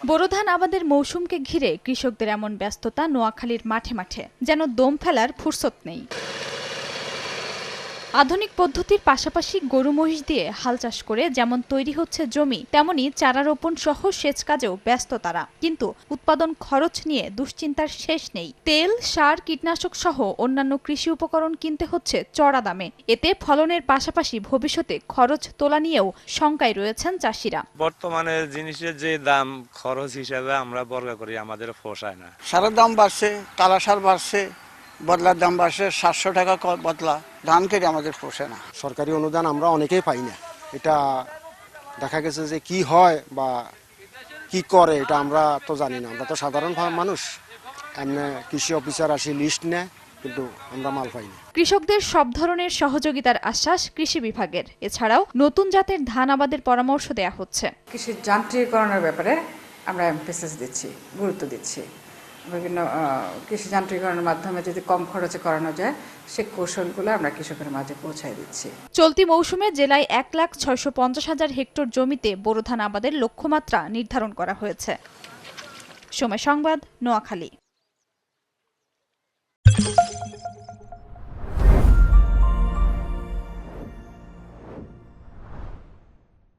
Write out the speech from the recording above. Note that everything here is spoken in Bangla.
বোরো ধান আবাদের মৌসুমকে ঘিরে কৃষকদের এমন ব্যস্ততা নোয়াখালীর মাঠে মাঠে যেন দম ফেলার ফুরসত নেই। আধুনিক পদ্ধতির পাশাপাশি গরু মহিষ দিয়ে হাল চাষ করে যেমন তৈরি হচ্ছে জমি, তেমনি চারা রোপণ সহ সেচ কাজেও ব্যস্ত তারা। কিন্তু উৎপাদন খরচ নিয়ে দুশ্চিন্তার শেষ নেই। তেল, সার, কীটনাশক সহ অন্যান্য কৃষি উপকরণ কিনতে হচ্ছে চড়া দামে। এতে ফলনের পাশাপাশি ভবিষ্যতে খরচ তোলা নিয়েও শঙ্কায় রয়েছেন চাষিরা। বর্তমানে জিনিসের যে দাম, খরচ হিসাবে আমরা বর্গা করি, আমাদের পোষায় না। সারের দাম বাড়ছে, কালা সার বাড়ছে, বদলার দাম বাড়ছে, 700 টাকা বদলা। ধান কেটে আমাদের পোষে না। সরকারি অনুদান আমরা অনেকেই পাই না। এটা দেখা গেছে যে কি হয় বা কি করে এটা আমরা তো জানি না। আমরা তো সাধারণ মানুষ, এমনি কৃষি অফিসার আসি লিস্ট নেয়, কিন্তু আমরা মাল পাই না। কৃষকদের সব ধরনের সহযোগিতার আশ্বাস কৃষি বিভাগের। এছাড়াও নতুন জাতের ধান আবাদের পরামর্শ দেয়া হচ্ছে। কৃষি যান্ত্রিকীকরণের ব্যাপারে আমরা এমফেসিস দিচ্ছি, গুরুত্ব দিচ্ছি। বিভিন্ন কৃষি যান্ত্রিকীকরণের মাধ্যমে যদি কম খরচে করানো যায়, সে কৌশলগুলো আমরা কৃষকের মাঝে পৌঁছায় দিচ্ছি। চলতি মৌসুমে জেলায় 1,650,000 হেক্টর জমিতে বোরো ধান আবাদের লক্ষ্যমাত্রা নির্ধারণ করা হয়েছে। সময় সংবাদ, নোয়াখালী।